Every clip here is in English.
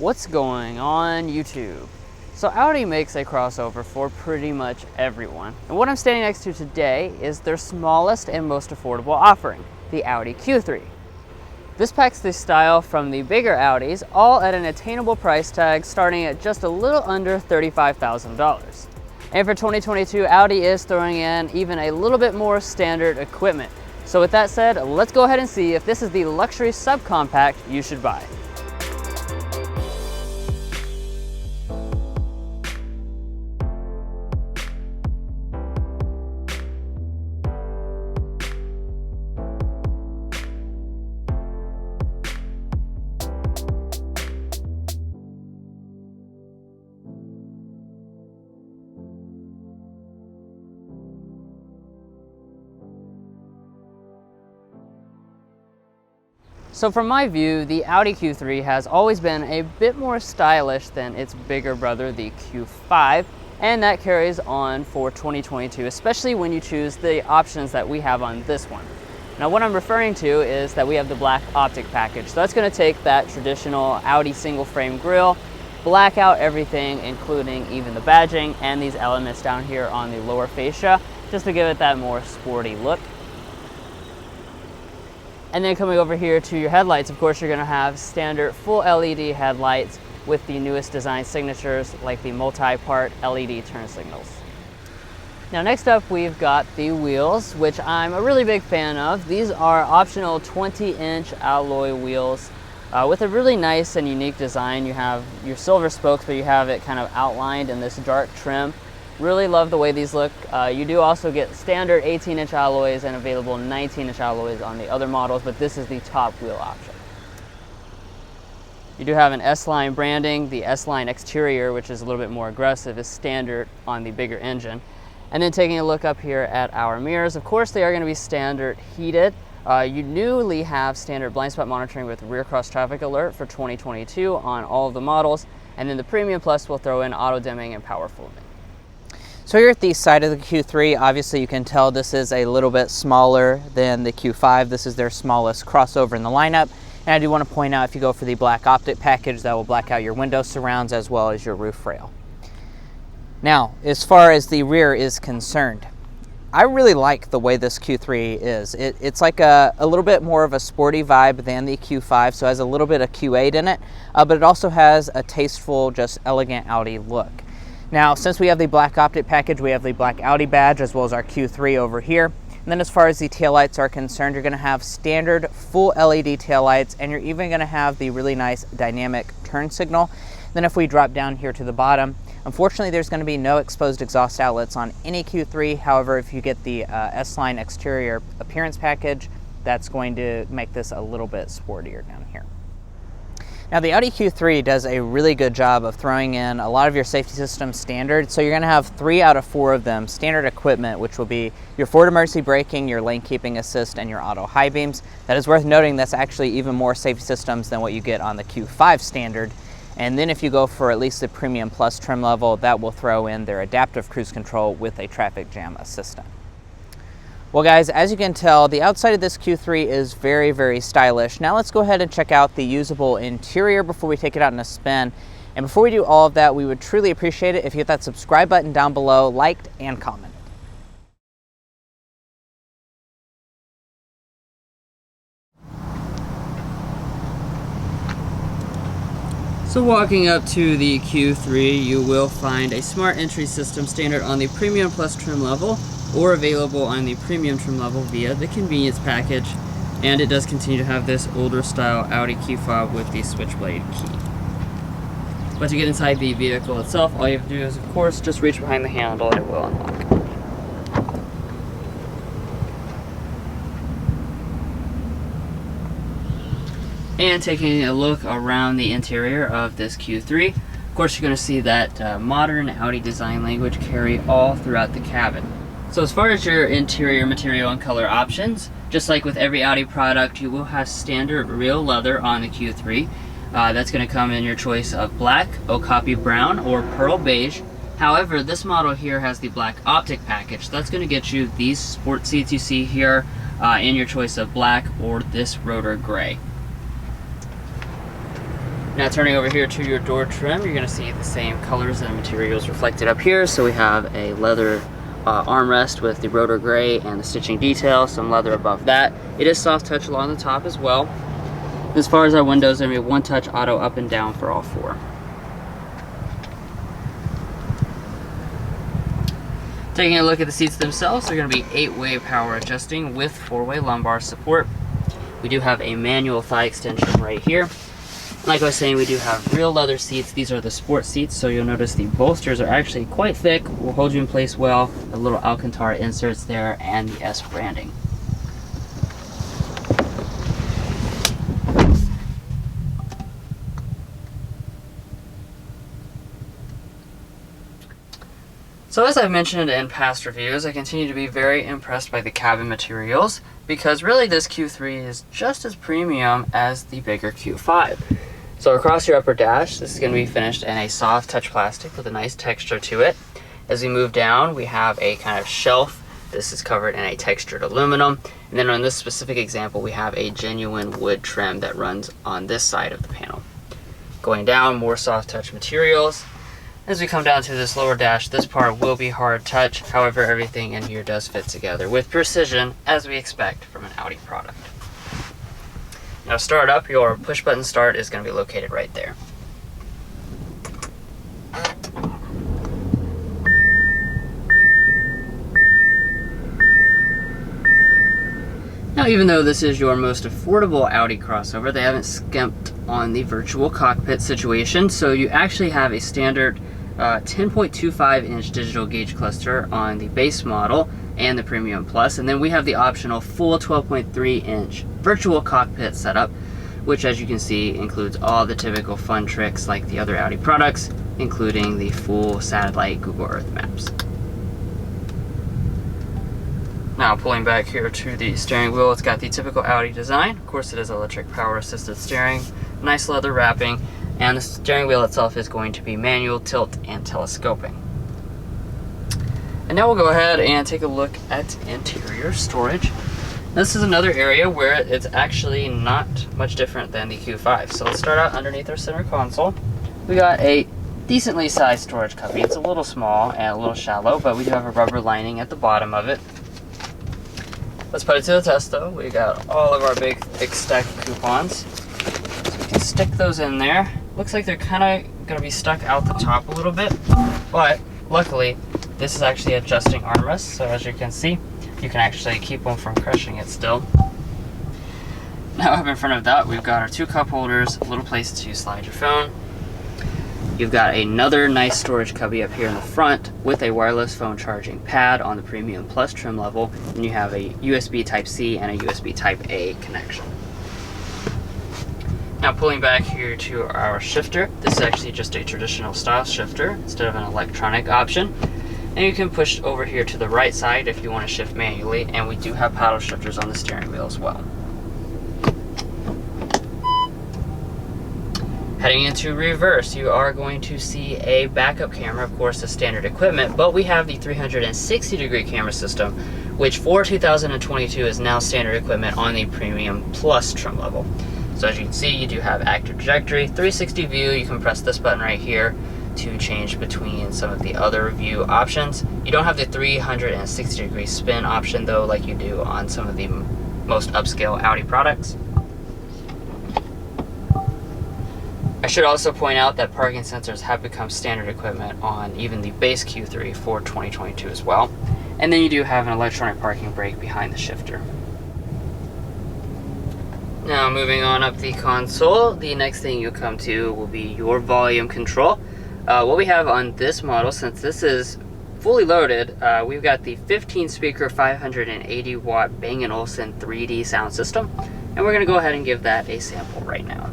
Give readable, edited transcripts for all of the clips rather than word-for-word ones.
What's going on YouTube? So Audi makes a crossover for pretty much everyone. And what I'm standing next to today is their smallest and most affordable offering, the Audi Q3. This packs the style from the bigger Audis, all at an attainable price tag starting at just a little under $35,000. And for 2022, Audi is throwing in even a little bit more standard equipment. So with that said, let's go ahead and see if this is the luxury subcompact you should buy. So from my view, the Audi Q3 has always been a bit more stylish than its bigger brother, the Q5, and that carries on for 2022, especially when you choose the options that we have on this one. Now what I'm referring to is that we have the black optic package. So that's going to take that traditional Audi single frame grille, black out everything, including even the badging and these elements down here on the lower fascia, just to give it that more sporty look. And then coming over here to your headlights, of course, you're going to have standard full LED headlights with the newest design signatures like the multi-part LED turn signals. Now next up we've got the wheels, which I'm a really big fan of. These are optional 20-inch alloy wheels with a really nice and unique design. You have your silver spokes, but you have it kind of outlined in this dark trim. Really love the way these look. You do also get standard 18-inch alloys and available 19-inch alloys on the other models, but this is the top wheel option. You do have an S-Line branding. The S-Line exterior, which is a little bit more aggressive, is standard on the bigger engine. And then taking a look up here at our mirrors, of course they are going to be standard heated. You newly have standard blind spot monitoring with rear cross traffic alert for 2022 on all of the models, and then the Premium Plus will throw in auto dimming and power folding. So here at the side of the Q3, obviously you can tell this is a little bit smaller than the Q5. This is their smallest crossover in the lineup. And I do want to point out, if you go for the black optic package, that will black out your window surrounds as well as your roof rail. Now, as far as the rear is concerned, I really like the way this Q3 is. It's like a little bit more of a sporty vibe than the Q5, so it has a little bit of Q8 in it, but it also has a tasteful, just elegant Audi look. Now, since we have the black optic package, we have the black Audi badge as well as our Q3 over here. And then as far as the taillights are concerned, you're going to have standard full LED taillights, and you're even going to have the really nice dynamic turn signal. Then if we drop down here to the bottom, unfortunately there's going to be no exposed exhaust outlets on any Q3. However, if you get the S-Line exterior appearance package, that's going to make this a little bit sportier down here. Now the Audi Q3 does a really good job of throwing in a lot of your safety systems standard. So you're going to have 3 out of 4 of them standard equipment, which will be your forward emergency braking, your lane keeping assist, and your auto high beams. That is worth noting, that's actually even more safety systems than what you get on the Q5 standard. And then if you go for at least the Premium Plus trim level, that will throw in their adaptive cruise control with a traffic jam assistant. Well guys, as you can tell, the outside of this Q3 is very, very stylish. Now let's go ahead and check out the usable interior before we take it out in a spin. And before we do all of that, we would truly appreciate it if you hit that subscribe button down below, liked, and commented. So walking up to the Q3, you will find a smart entry system standard on the Premium Plus trim level, or available on the Premium trim level via the convenience package, and it does continue to have this older style Audi key fob with the switchblade key. But to get inside the vehicle itself, all you have to do is, of course, just reach behind the handle and it will unlock. And taking a look around the interior of this Q3, of course you're going to see that modern Audi design language carry all throughout the cabin. So as far as your interior material and color options, just like with every Audi product, you will have standard real leather on the Q3. That's going to come in your choice of black, okapi brown, or pearl beige. However, this model here has the black optic package. So that's going to get you these sport seats you see here in your choice of black or this rotor gray. Now turning over here to your door trim, you're going to see the same colors and materials reflected up here. So we have a leather armrest with the rotor gray and the stitching detail, some leather above that. It is soft touch along the top as well. As far as our windows, we have one touch auto up and down for all four. Taking a look at the seats themselves, they're going to be 8-way power adjusting with 4-way lumbar support. We do have a manual thigh extension right here. Like I was saying, we do have real leather seats. These are the sport seats, so you'll notice the bolsters are actually quite thick, will hold you in place well. The little Alcantara inserts there and the S branding. So as I've mentioned in past reviews, I continue to be very impressed by the cabin materials, because really this Q3 is just as premium as the bigger Q5. So across your upper dash, this is going to be finished in a soft touch plastic with a nice texture to it. As we move down, we have a kind of shelf. This is covered in a textured aluminum. And then on this specific example, we have a genuine wood trim that runs on this side of the panel. Going down, more soft touch materials. As we come down to this lower dash, this part will be hard touch. However, everything in here does fit together with precision, as we expect from an Audi product. Now start up, your push button start is going to be located right there. Now, even though this is your most affordable Audi crossover, they haven't skimped on the virtual cockpit situation, so you actually have a standard 10.25-inch digital gauge cluster on the base model and the Premium Plus, and then we have the optional full 12.3-inch virtual cockpit setup, which, as you can see, includes all the typical fun tricks like the other Audi products, including the full satellite Google Earth maps. Now pulling back here to the steering wheel, it's got the typical Audi design. Of course, it is electric power assisted steering, nice leather wrapping, and the steering wheel itself is going to be manual, tilt, and telescoping. And now we'll go ahead and take a look at interior storage. This is another area where it's actually not much different than the Q5. So let's start out underneath our center console. We got a decently sized storage cubby. It's a little small and a little shallow, but we do have a rubber lining at the bottom of it. Let's put it to the test though. We got all of our big thick stack of coupons. So we can stick those in there. Looks like they're kind of going to be stuck out the top a little bit, but luckily this is actually adjusting armrest, so as you can see, you can actually keep them from crushing it still. Now up in front of that, we've got our two cup holders, a little place to slide your phone. You've got another nice storage cubby up here in the front with a wireless phone charging pad on the Premium Plus trim level, and you have a USB Type-C and a USB Type-A connection. Now pulling back here to our shifter, this is actually just a traditional style shifter instead of an electronic option. And you can push over here to the right side if you want to shift manually, and we do have paddle shifters on the steering wheel as well. Heading into reverse, you are going to see a backup camera, of course, the standard equipment, but we have the 360-degree camera system, which for 2022 is now standard equipment on the Premium Plus trim level. So as you can see, you do have active trajectory, 360 view. You can press this button right here to change between some of the other view options. You don't have the 360-degree spin option though, like you do on some of the most upscale Audi products. I should also point out that parking sensors have become standard equipment on even the base Q3 for 2022 as well. And then you do have an electronic parking brake behind the shifter. Now moving on up the console, the next thing you'll come to will be your volume control. What we have on this model, since this is fully loaded, we've got the 15 speaker 580 watt Bang & Olufsen 3D sound system, and we're going to go ahead and give that a sample right now.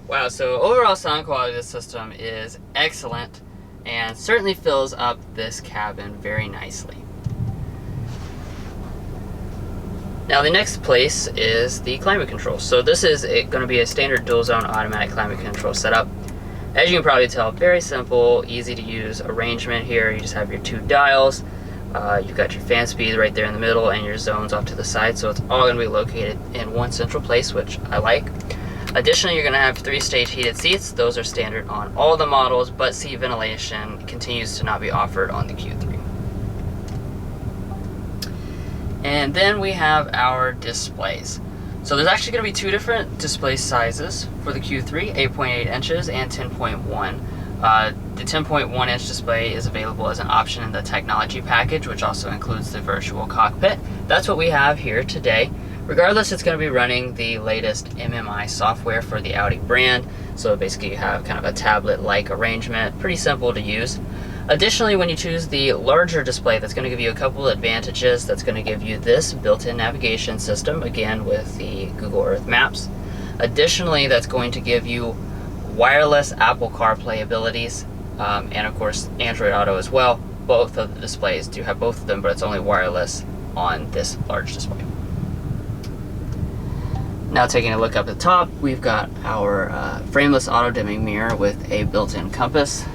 Wow, so overall sound sound quality of the system is excellent and certainly fills up this cabin very nicely. Now the next place is the climate control. So this is going to be a standard dual zone automatic climate control setup. As you can probably tell, very simple, easy to use arrangement here. You just have your 2 dials. You've got your fan speed right there in the middle and your zones off to the side. So it's all going to be located in one central place, which I like. Additionally, you're going to have 3-stage heated seats. Those are standard on all the models, but seat ventilation continues to not be offered on the Q3. And then we have our displays. So there's actually going to be 2 different display sizes for the Q3, 8.8 inches and 10.1. The 10.1 inch display is available as an option in the technology package, which also includes the virtual cockpit. That's what we have here today. Regardless, it's going to be running the latest MMI software for the Audi brand. So basically you have kind of a tablet-like arrangement, pretty simple to use. Additionally, when you choose the larger display, that's going to give you a couple advantages. That's going to give you this built-in navigation system, again with the Google Earth Maps. Additionally, that's going to give you wireless Apple CarPlay abilities, and of course Android Auto as well. Both of the displays do have both of them, but it's only wireless on this large display. Now taking a look up at the top, we've got our frameless auto-dimming mirror with a built-in compass.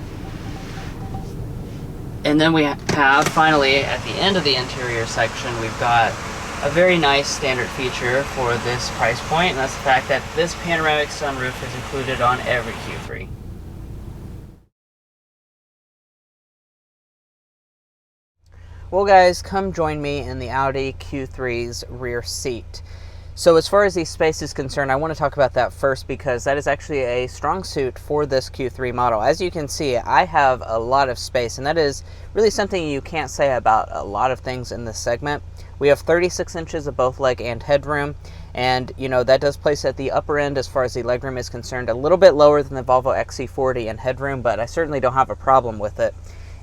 And then we have, finally, at the end of the interior section, we've got a very nice standard feature for this price point, and that's the fact that this panoramic sunroof is included on every Q3. Well guys, come join me in the Audi Q3's rear seat. So as far as the space is concerned, I want to talk about that first because that is actually a strong suit for this Q3 model. As you can see, I have a lot of space, and that is really something you can't say about a lot of things in this segment. We have 36 inches of both leg and headroom, and you know that does place at the upper end as far as the legroom is concerned, a little bit lower than the Volvo XC40 in headroom, but I certainly don't have a problem with it.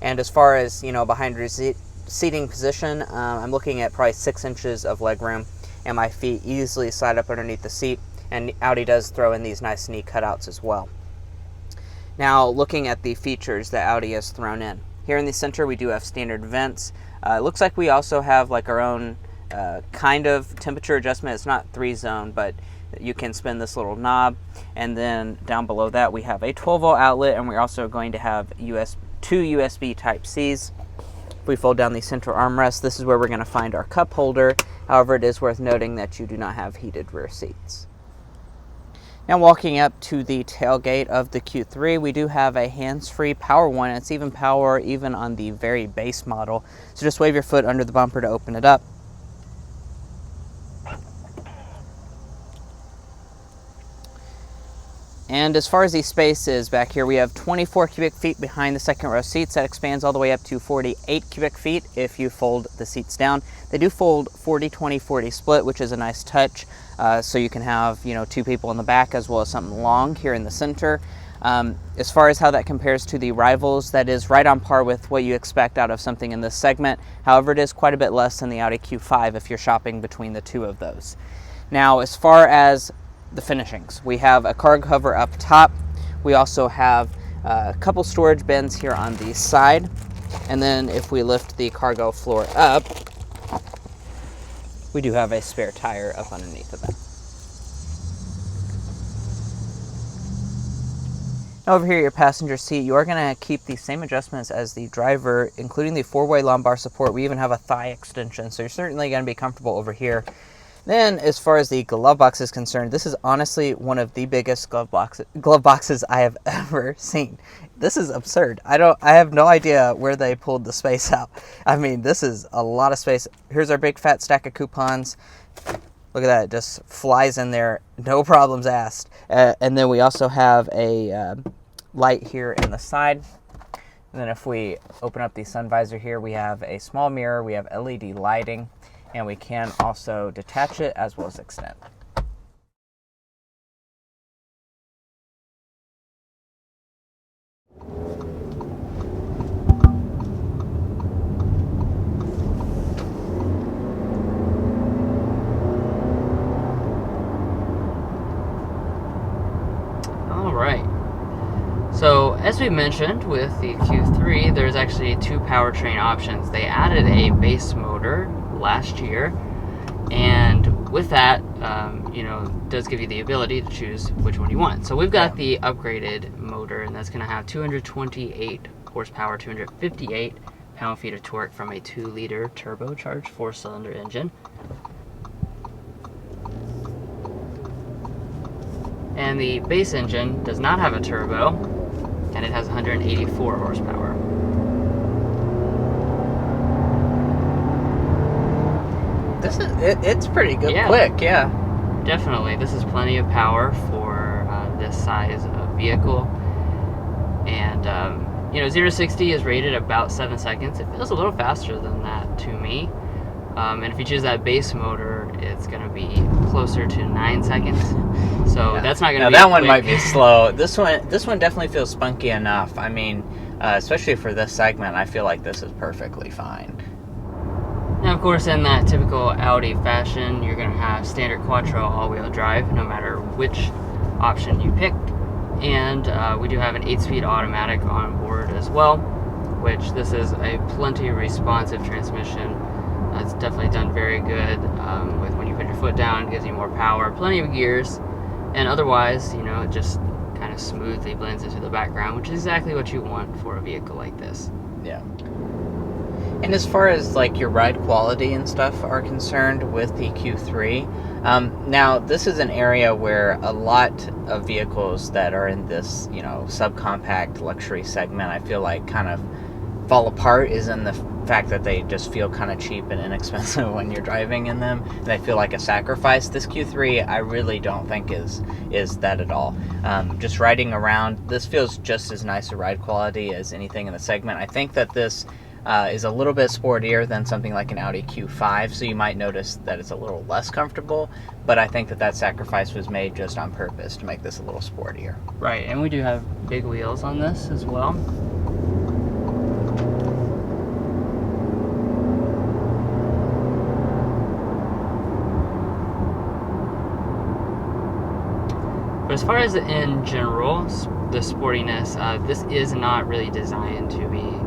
And as far as, you know, behind your seating position, I'm looking at probably 6 inches of legroom, and my feet easily slide up underneath the seat, and Audi does throw in these nice knee cutouts as well. Now looking at the features that Audi has thrown in. Here in the center we do have standard vents. It looks like we also have like our own kind of temperature adjustment. It's not 3-zone, but you can spin this little knob. And then down below that we have a 12-volt outlet, and we're also going to have 2 USB Type-Cs. If we fold down the central armrest, this is where we're going to find our cup holder. However, it is worth noting that you do not have heated rear seats. Now walking up to the tailgate of the Q3, we do have a hands-free power one. It's even power even on the very base model. So just wave your foot under the bumper to open it up. And as far as the space is back here, we have 24 cubic feet behind the second row seats. That expands all the way up to 48 cubic feet if you fold the seats down. They do fold 40-20-40 split, which is a nice touch. So you can have, you know, 2 people in the back as well as something long here in the center. As far as how that compares to the rivals, that is right on par with what you expect out of something in this segment. However, it is quite a bit less than the Audi Q5 if you're shopping between the 2 of those. Now, as far as the finishings, we have a cargo cover up top. We also have a couple storage bins here on the side, and then if we lift the cargo floor up, we do have a spare tire up underneath of that. Over here, your passenger seat, you are going to keep the same adjustments as the driver, including the 4-way lumbar support. We even have a thigh extension, so you're certainly going to be comfortable over here. Then, as far as the glove box is concerned, this is honestly one of the biggest glove boxes I have ever seen. This is absurd. I have no idea where they pulled the space out. I mean, this is a lot of space. Here's our big fat stack of coupons. Look at that, it just flies in there, no problems asked. And then we also have a light here in the side. And then if we open up the sun visor here, we have a small mirror, we have LED lighting, and we can also detach it as well as extend. All right. we mentioned with the Q3, there's actually 2 powertrain options. They added a base motor last year, and with that, does give you the ability to choose which one you want. So we've got the upgraded motor, and that's going to have 228 horsepower, 258 pound-feet of torque from a 2-liter turbocharged 4-cylinder engine. And the base engine does not have a turbo, and it has 184 horsepower. It's pretty good, quick, yeah. Definitely, this is plenty of power for this size of vehicle. And 0 to 60 is rated about 7 seconds. It feels a little faster than that to me. And if you choose that base motor, it's going to be closer to 9 seconds. So that's not going to be that one might be slow. This one definitely feels spunky enough. I mean, especially for this segment, I feel like this is perfectly fine. Now, of course, in that typical Audi fashion, you're going to have standard quattro all-wheel drive, no matter which option you pick. And we do have an 8-speed automatic on board as well, which this is a plenty responsive transmission. It's definitely done very good with when you put your foot down, it gives you more power, plenty of gears, and otherwise, it just kind of smoothly blends into the background, which is exactly what you want for a vehicle like this. Yeah. And as far as like your ride quality and stuff are concerned with the Q3, now this is an area where a lot of vehicles that are in this, subcompact luxury segment, I feel like kind of fall apart is in the fact that they just feel kind of cheap and inexpensive when you're driving in them. They feel like a sacrifice. This Q3 I really don't think is that at all. Just riding around, this feels just as nice a ride quality as anything in the segment. I think that this is a little bit sportier than something like an Audi Q5, so you might notice that it's a little less comfortable, but I think that sacrifice was made just on purpose to make this a little sportier. Right, and we do have big wheels on this as well. But as far as in general, the sportiness, this is not really designed to be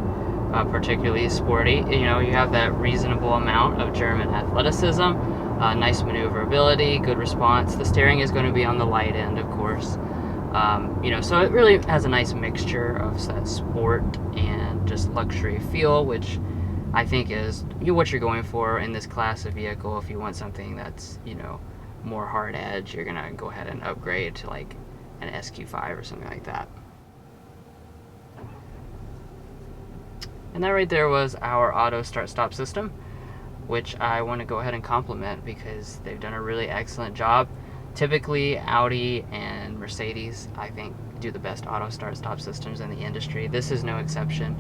particularly sporty. You have that reasonable amount of German athleticism, nice maneuverability, good response. The steering is going to be on the light end, of course. So it really has a nice mixture of that sport and just luxury feel, which I think is what you're going for in this class of vehicle. If you want something that's, more hard edge, you're gonna go ahead and upgrade to like an SQ5 or something like that. And that right there was our auto start stop system, which I want to go ahead and compliment because they've done a really excellent job. Typically Audi and Mercedes, I think, do the best auto start stop systems in the industry. This is no exception.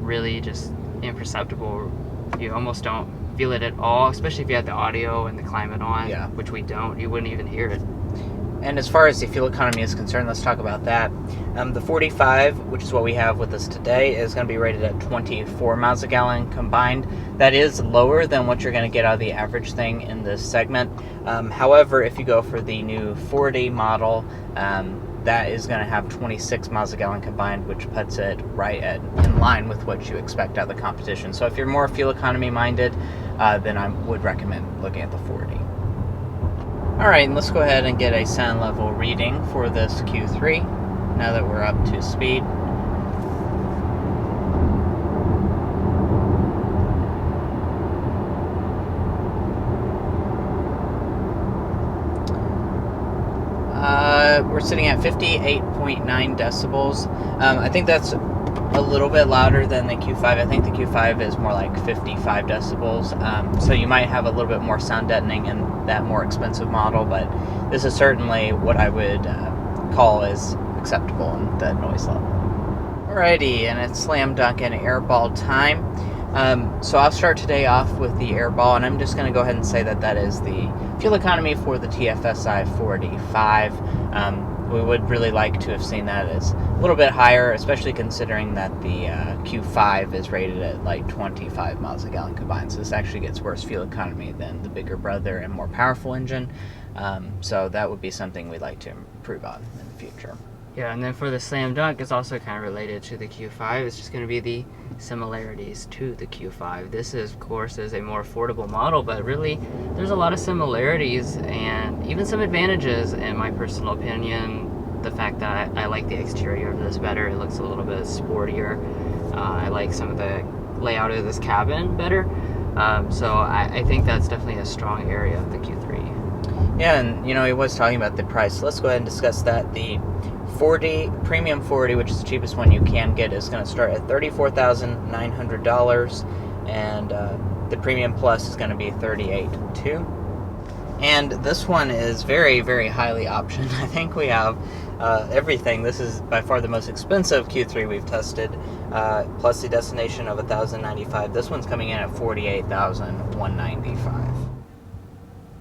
Really just imperceptible. You almost don't feel it at all, especially if you have the audio and the climate on, which we don't. You wouldn't even hear it. And as far as the fuel economy is concerned, let's talk about that. The 45, which is what we have with us today, is going to be rated at 24 miles a gallon combined. That is lower than what you're going to get out of the average thing in this segment. However, if you go for the new 40 model, that is going to have 26 miles a gallon combined, which puts it right in line with what you expect out of the competition. So if you're more fuel economy minded, then I would recommend looking at the 40. Alright, and let's go ahead and get a sound level reading for this Q3, now that we're up to speed. We're sitting at 58.9 decibels. I think that's a little bit louder than the Q5. I think the Q5 is more like 55 decibels. So you might have a little bit more sound deadening in that more expensive model, but this is certainly what I would call as acceptable in the noise level. Alrighty, and it's slam dunk and airball time. So I'll start today off with the airball, and I'm just going to go ahead and say that is the fuel economy for the TFSI 45. We would really like to have seen that as a little bit higher, especially considering that the Q5 is rated at like 25 miles a gallon combined. So this actually gets worse fuel economy than the bigger brother and more powerful engine. So that would be something we'd like to improve on in the future. Yeah, and then for the slam dunk, it's also kind of related to the Q5. It's just going to be the similarities to the Q5. This is, of course, is a more affordable model, but really there's a lot of similarities and even some advantages in my personal opinion. The fact that I like the exterior of this better. It looks a little bit sportier. I like some of the layout of this cabin better. So I think that's definitely a strong area of the Q3. Yeah, and you know, he was talking about the price. Let's go ahead and discuss that. The 40 Premium 40, which is the cheapest one you can get, is going to start at $34,900, and the Premium Plus is going to be $38,200. And this one is very, very highly optioned. I think we have everything. This is by far the most expensive Q3 we've tested, plus the destination of $1,095. This one's coming in at $48,195.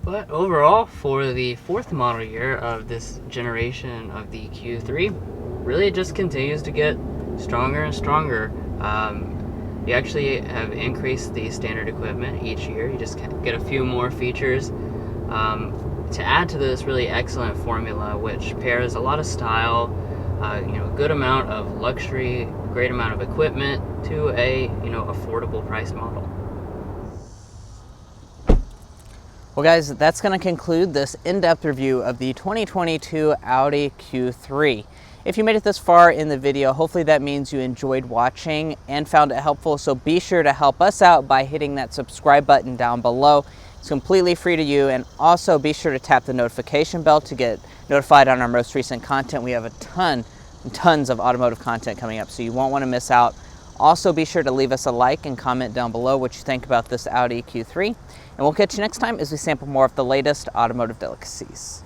But overall, for the fourth model year of this generation of the Q3, really it just continues to get stronger and stronger. You actually have increased the standard equipment each year. You just get a few more features to add to this really excellent formula, which pairs a lot of style, a good amount of luxury, great amount of equipment to a affordable price model. Well guys, that's going to conclude this in-depth review of the 2022 Audi Q3. If you made it this far in the video, hopefully that means you enjoyed watching and found it helpful, so be sure to help us out by hitting that subscribe button down below. It's completely free to you, and also be sure to tap the notification bell to get notified on our most recent content. We have a tons of automotive content coming up, so you won't want to miss out. Also, be sure to leave us a like and comment down below what you think about this Audi Q3. And we'll catch you next time as we sample more of the latest automotive delicacies.